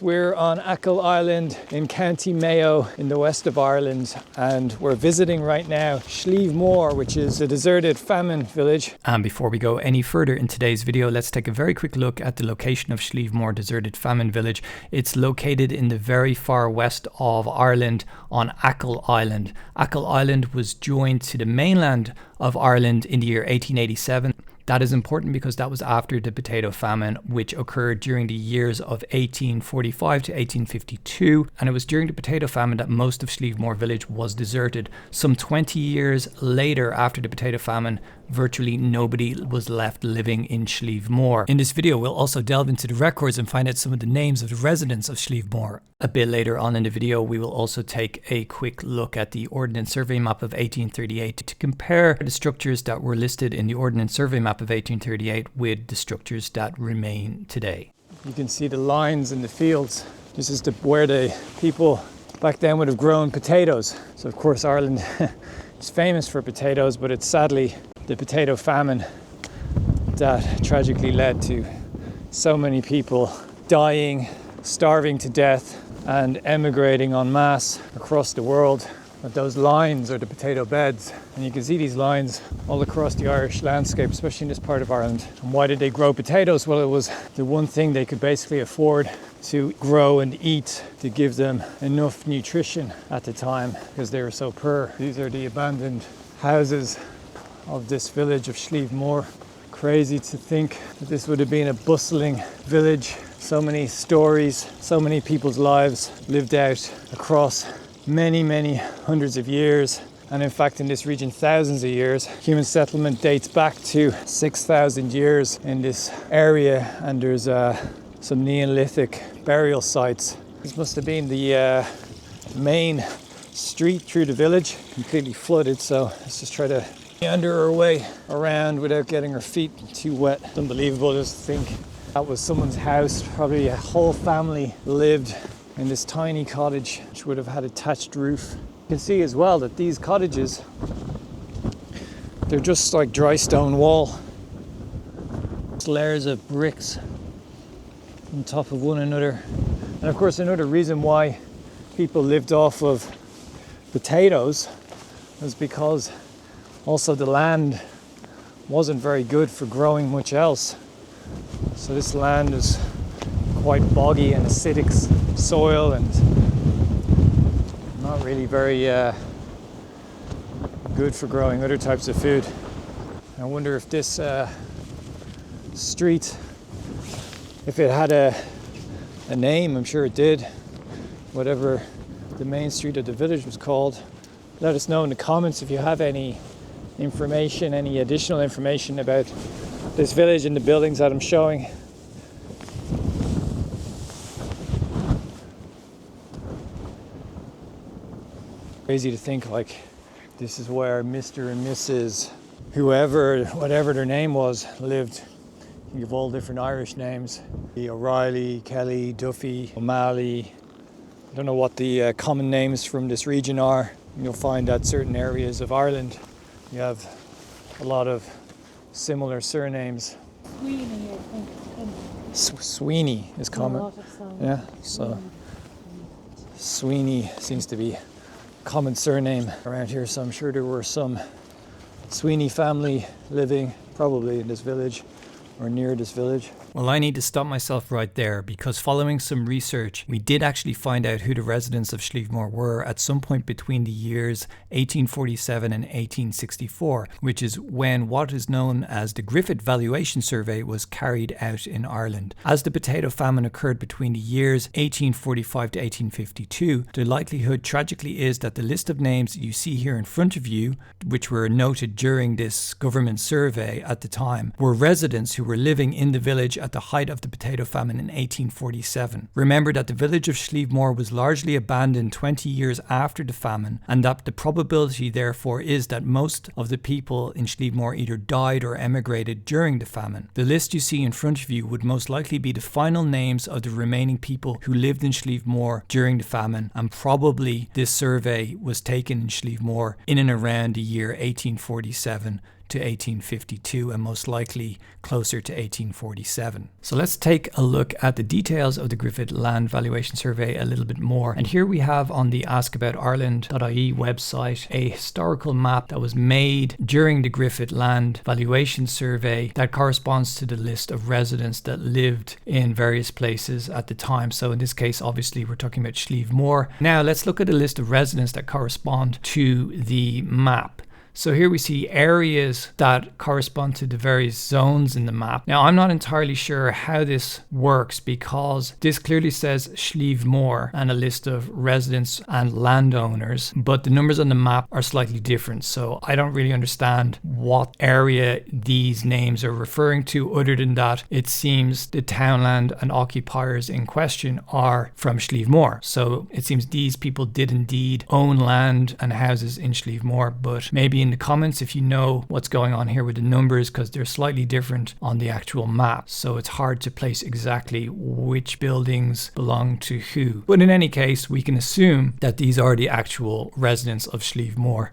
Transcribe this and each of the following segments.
We're on Achill Island in County Mayo in the west of Ireland, and we're visiting right now Slievemore, which is a deserted famine village. And before we go any further in today's video, let's take a very quick look at the location of Slievemore Deserted Famine Village. It's located in the very far west of Ireland on Achill Island. Achill Island was joined to the mainland of Ireland in the year 1887. That is important because that was after the potato famine, which occurred during the years of 1845 to 1852. And it was during the potato famine that most of Slievemore village was deserted. Some 20 years later, after the potato famine, virtually nobody was left living in Slievemore. In this video, we'll also delve into the records and find out some of the names of the residents of Slievemore. A bit later on in the video, we will also take a quick look at the Ordnance Survey map of 1838 to compare the structures that were listed in the Ordnance Survey map of 1838 with the structures that remain today. You can see the lines in the fields. This is where the people back then would have grown potatoes. So of course Ireland is famous for potatoes, but it's sadly the potato famine that tragically led to so many people dying, starving to death, and emigrating en masse across the world. But those lines are the potato beds, and you can see these lines all across the Irish landscape, especially in this part of Ireland. And why did they grow potatoes? Well, it was the one thing they could basically afford to grow and eat to give them enough nutrition at the time, because they were so poor. These are the abandoned houses of this village of Slievemore. Crazy to think that this would have been a bustling village. So many stories, so many people's lives lived out across many hundreds of years, and in fact in this region thousands of years. Human settlement dates back to 6,000 years in this area, and there's some Neolithic burial sites. This must have been the main street through the village, completely flooded, so let's just try to meander our way around without getting our feet too wet. It's unbelievable just to think that was someone's house. Probably a whole family lived in this tiny cottage, which would have had a thatched roof. You can see as well that these cottages, they're just like dry stone wall. Just layers of bricks on top of one another. And of course another reason why people lived off of potatoes was because also the land wasn't very good for growing much else. So this land is quite boggy and acidic soil and not really very good for growing other types of food. I wonder if this street, if it had a name. I'm sure it did, whatever the main street of the village was called. Let us know in the comments if you have any information, any additional information about this village and the buildings that I'm showing. Crazy to think like this is where Mr. and Mrs. whoever, whatever their name was, lived. You have all different Irish names. O'Reilly, Kelly, Duffy, O'Malley. I don't know what the common names from this region are. You'll find that certain areas of Ireland, you have a lot of similar surnames. Sweeney, I think. Sweeney is common. Yeah, so Sweeney seems to be a common surname around here, so I'm sure there were some Sweeney family living probably in this village or near this village. Well, I need to stop myself right there, because following some research, we did actually find out who the residents of Slievemore were at some point between the years 1847 and 1864, which is when what is known as the Griffith Valuation Survey was carried out in Ireland. As the potato famine occurred between the years 1845 to 1852, the likelihood tragically is that the list of names you see here in front of you, which were noted during this government survey at the time, were residents who were living in the village at the height of the potato famine in 1847. Remember that the village of Slievemore was largely abandoned 20 years after the famine, and that the probability therefore is that most of the people in Slievemore either died or emigrated during the famine. The list you see in front of you would most likely be the final names of the remaining people who lived in Slievemore during the famine, and probably this survey was taken in Slievemore in and around the year 1847 to 1852 and most likely closer to 1847. So let's take a look at the details of the Griffith Land Valuation Survey a little bit more. And here we have on the askaboutireland.ie website a historical map that was made during the Griffith Land Valuation Survey that corresponds to the list of residents that lived in various places at the time. So in this case, obviously, we're talking about Slievemore. Now let's look at a list of residents that correspond to the map. So here we see areas that correspond to the various zones in the map. Now, I'm not entirely sure how this works because this clearly says Slievemore and a list of residents and landowners, but the numbers on the map are slightly different. So I don't really understand what area these names are referring to, other than that it seems the townland and occupiers in question are from Slievemore. So it seems these people did indeed own land and houses in Slievemore, but maybe in the comments if you know what's going on here with the numbers, because they're slightly different on the actual map, so it's hard to place exactly which buildings belong to who. But in any case, we can assume that these are the actual residents of Slievemore.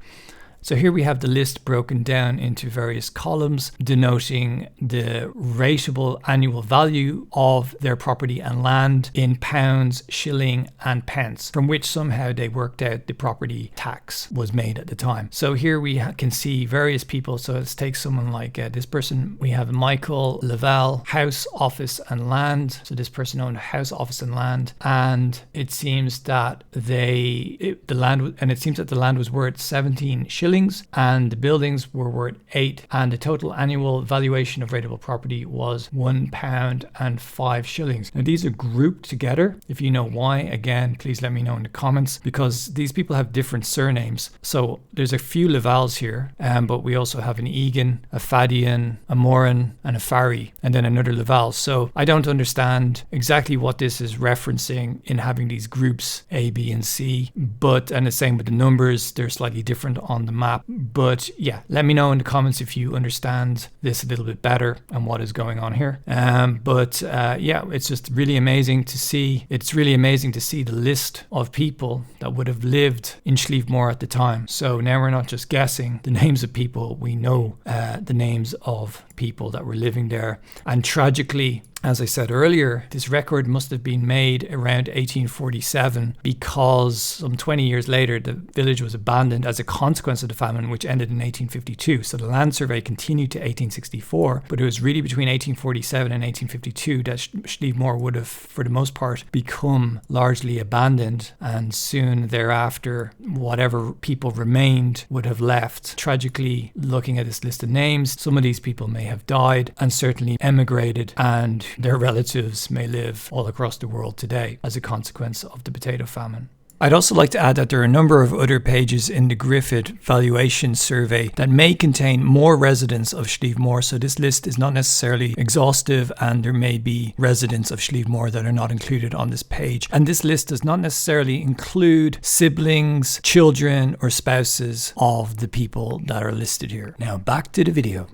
So here we have the list broken down into various columns denoting the rateable annual value of their property and land in pounds, shilling and pence, from which somehow they worked out the property tax was made at the time. So here we can see various people. So let's take someone like this person. We have Michael Lavelle, house, office and land. So this person owned a house, office and land, and it seems that the land was worth 17 shillings and the buildings were worth 8, and the total annual valuation of rateable property was £1 and 5 shillings. Now these are grouped together. If you know why, again, please let me know in the comments, because these people have different surnames. So there's a few Lavals here, but we also have an Egan, a Fadian, a Moran and a Farry, and then another Laval. So I don't understand exactly what this is referencing in having these groups A, B and C, and the same with the numbers, they're slightly different on the map. But yeah, let me know in the comments if you understand this a little bit better and what is going on here. Yeah, it's just really amazing to see. It's really amazing to see the list of people that would have lived in Slievemore at the time. So now we're not just guessing the names of people, we know the names of people that were living there. And tragically, as I said earlier, this record must have been made around 1847 because some 20 years later, the village was abandoned as a consequence of the famine, which ended in 1852. So the land survey continued to 1864, but it was really between 1847 and 1852 that Slievemore would have, for the most part, become largely abandoned. And soon thereafter, whatever people remained would have left. Tragically, looking at this list of names, some of these people may have died and certainly emigrated, and their relatives may live all across the world today as a consequence of the potato famine. I'd also like to add that there are a number of other pages in the Griffith Valuation Survey that may contain more residents of Slievemore, so this list is not necessarily exhaustive and there may be residents of Slievemore that are not included on this page. And this list does not necessarily include siblings, children or spouses of the people that are listed here. Now back to the video.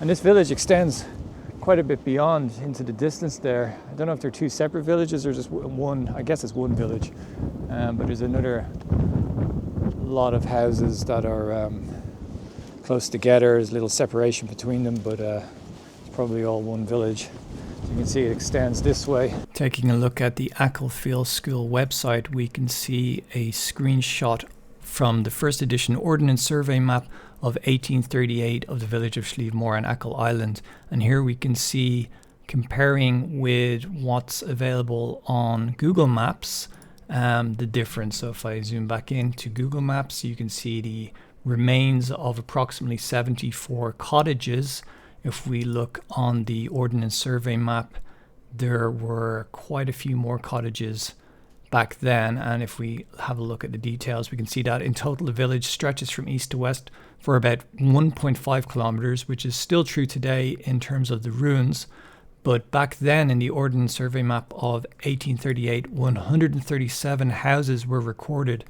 And this village extends quite a bit beyond into the distance there. I don't know if they're two separate villages or just one. I guess it's one village, but there's another lot of houses that are close together. There's a little separation between them, but it's probably all one village. You can see it extends this way. Taking a look at the Achill School website, we can see a screenshot from the first edition Ordnance Survey map of 1838 of the village of Slievemore and Achill Island. And here we can see, comparing with what's available on Google Maps, the difference. So if I zoom back into Google Maps, you can see the remains of approximately 74 cottages. If we look on the Ordnance Survey map, there were quite a few more cottages back then, and if we have a look at the details, we can see that in total the village stretches from east to west for about 1.5 kilometers, which is still true today in terms of the ruins. But back then in the Ordnance Survey map of 1838, 137 houses were recorded,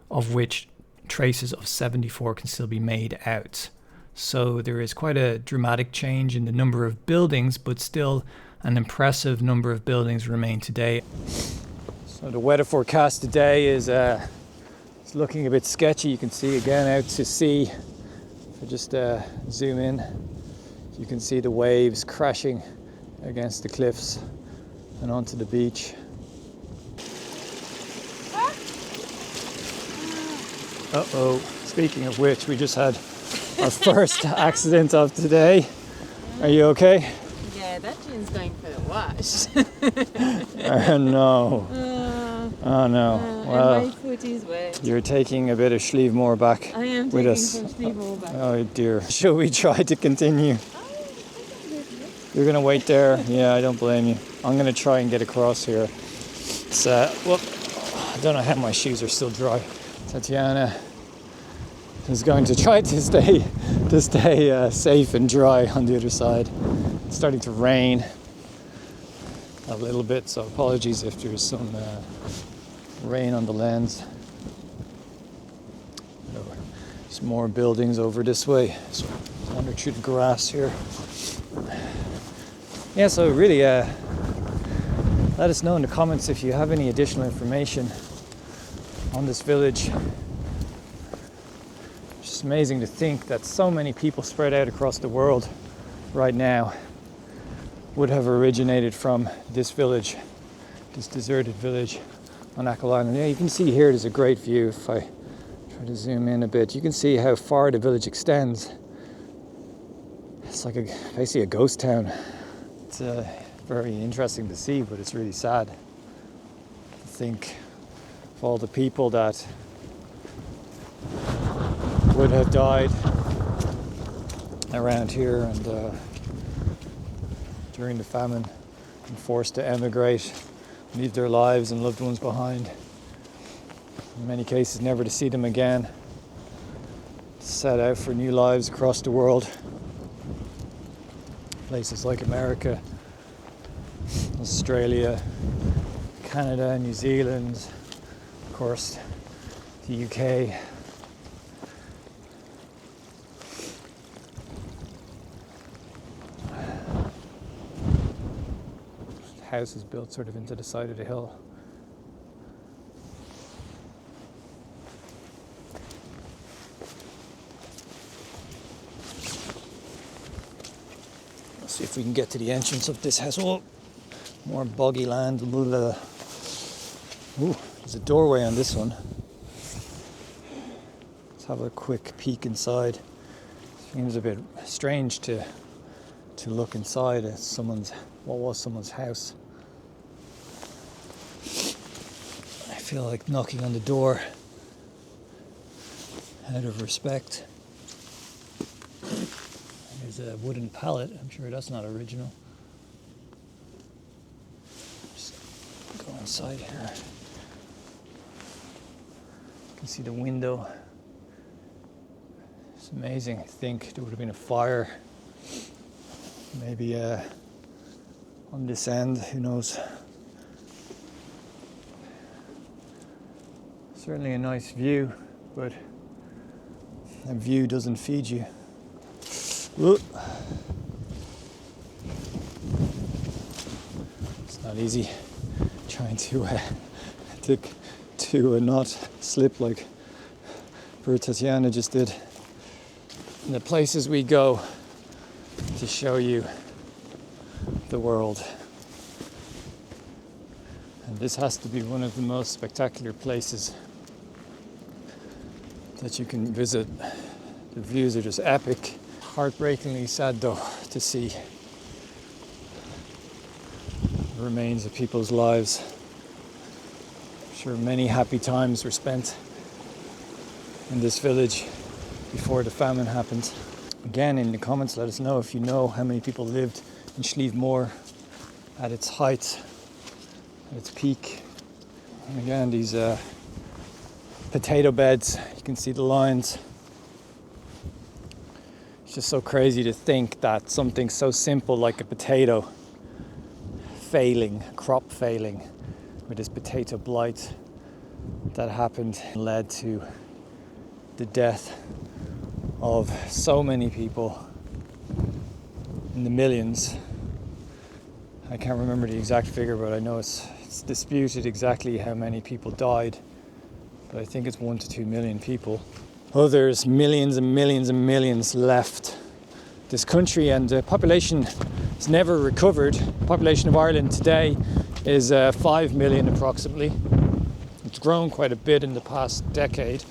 of which traces of 74 can still be made out. So there is quite a dramatic change in the number of buildings, but still an impressive number of buildings remain today. So the weather forecast today is it's looking a bit sketchy. You can see again out to sea, If I just zoom in, you can see the waves crashing against the cliffs and onto the beach. Uh-oh, speaking of which, we just had our first accident of today. Are you okay? Yeah, that gin's going for the wash. Oh no. Oh no. Well, and my foot is wet. you're taking a bit of Slievemore back I am with taking us. some Slievemore back. Oh dear. Shall we try to continue? You're gonna wait there? Yeah, I don't blame you. I'm gonna try and get across here. It's well, I don't know how my shoes are still dry. Tatiana is going to try to stay safe and dry on the other side. It's starting to rain a little bit, so apologies if there's some rain on the lens. There's more buildings over this way. So wander through the grass here. Yeah, so really let us know in the comments if you have any additional information on this village. It's just amazing to think that so many people spread out across the world right now would have originated from this village, this deserted village on Achill Island. Yeah, you can see here there's a great view. If I try to zoom in a bit, you can see how far the village extends. It's like basically a ghost town. It's very interesting to see, but it's really sad to think of all the people that would have died around here and during the famine and forced to emigrate, leave their lives and loved ones behind. In many cases, never to see them again. Set out for new lives across the world. Places like America, Australia, Canada, New Zealand, of course, the UK. The house is built sort of into the side of the hill. Let's see if we can get to the entrance of this house. Oh, more boggy land. Ooh, there's a doorway on this one. Let's have a quick peek inside. Seems a bit strange to look inside at what was someone's house. I feel like knocking on the door out of respect. There's a wooden pallet. I'm sure that's not original. Just go inside here. You can see the window. It's amazing. I think there would have been a fire. Maybe on this end, who knows. Certainly a nice view, but a view doesn't feed you. Ooh. It's not easy trying to not slip like poor Tatiana just did. And the places we go to show you the world. And this has to be one of the most spectacular places that you can visit. The views are just epic. Heartbreakingly sad though to see the remains of people's lives. I'm sure many happy times were spent in this village before the famine happened. Again, in the comments, let us know if you know how many people lived in Slievemore at its height, at its peak. And again, these potato beds, you can see the lines. It's just so crazy to think that something so simple like a potato failing, crop failing, with this potato blight that happened led to the death of so many people in the millions. I can't remember the exact figure, but I know it's disputed exactly how many people died, but I think it's 1 to 2 million people. others, millions and millions and millions left this country, and the population has never recovered. The population of Ireland today is 5 million approximately. It's grown quite a bit in the past decade.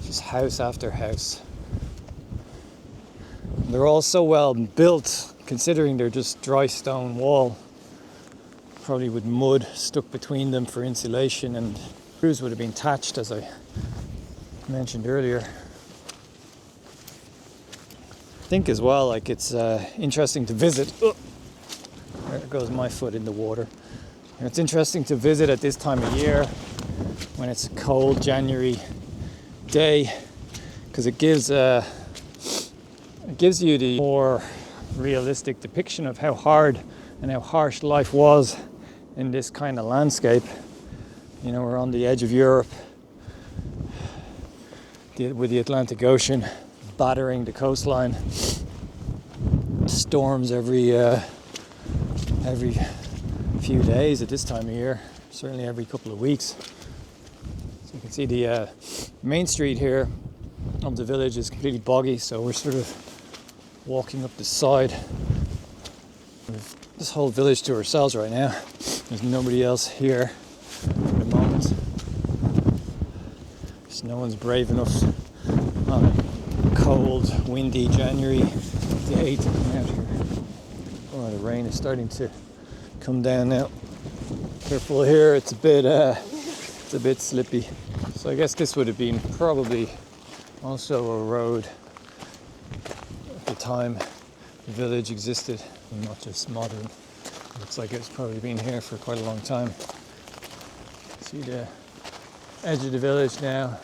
Just house after house. And they're all so well built, considering they're just dry stone wall, probably with mud stuck between them for insulation, and roofs would have been thatched, as I mentioned earlier. I think as well, like, it's interesting to visit. Oh, there goes my foot in the water. And it's interesting to visit at this time of year when it's a cold January day, because it gives you the more realistic depiction of how hard and how harsh life was in this kind of landscape. You know, we're on the edge of Europe with the Atlantic Ocean battering the coastline. Storms every few days at this time of year, certainly every couple of weeks. So you can see the main street here of the village is completely boggy, so we're sort of walking up the side. We've this whole village to ourselves right now. There's nobody else here at the moment. Just no one's brave enough on a cold, windy January day to come out here. Oh, the rain is starting to come down now. Careful here, it's a bit slippy. So I guess this would have been probably also a road at the time the village existed, and not just modern. It looks like it's probably been here for quite a long time. See the edge of the village now.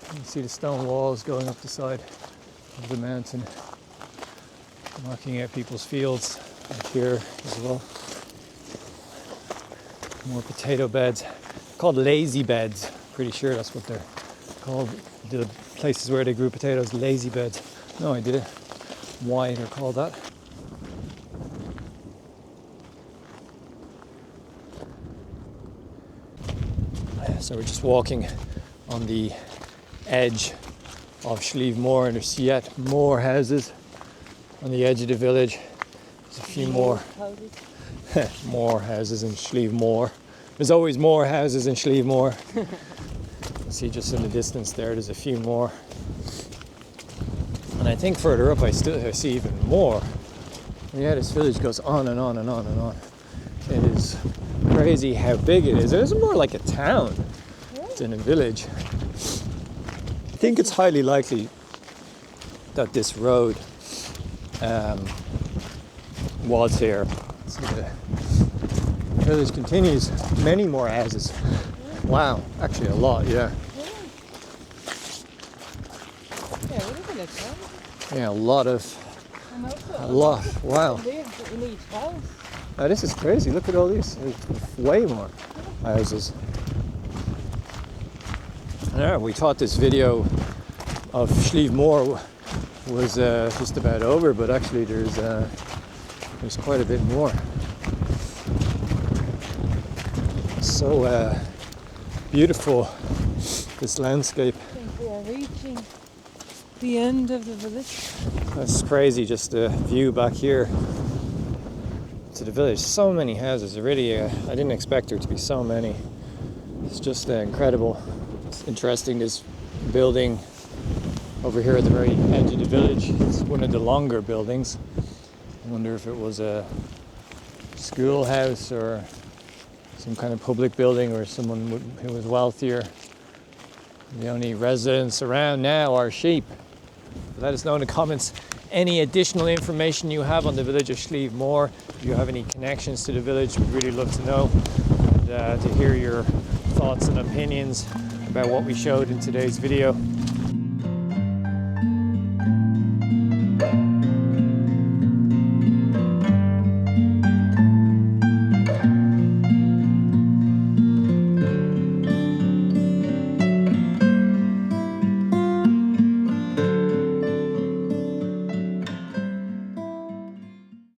You can see the stone walls going up the side of the mountain, marking out people's fields up here as well. More potato beds, called lazy beds. Pretty sure that's what they're called. The places where they grew potatoes, lazy beds. No idea why they're called that. So we're just walking on the edge of Slievemore, and there's yet more houses on the edge of the village. There's a few more more houses in Slievemore. There's always more houses in Slievemore. See just in the distance there's a few more. And I think further up I see even more. Yeah, this village goes on and on and on and on. It is crazy how big it is. It is more like a town than a village. I think it's highly likely that this road was here. So the village continues. Many more houses. Wow, actually a lot, yeah. Yeah, what is it? Yeah, a lot. Wow. Live in each house. Oh, this is crazy. Look at all these. There's way more houses. Yeah, we thought this video of Slievemore was just about over, but actually there's quite a bit more. So beautiful, this landscape. I think we are reaching the end of the village. That's crazy, just the view back here to the village. So many houses, really. I didn't expect there to be so many. It's just incredible. It's interesting, this building over here at the very edge of the village. It's one of the longer buildings. I wonder if it was a schoolhouse or some kind of public building, or someone who was wealthier. The only residents around now are sheep. Let us know in the comments any additional information you have on the village of Slievemore. If you have any connections to the village, we'd really love to know, and to hear your thoughts and opinions about what we showed in today's video.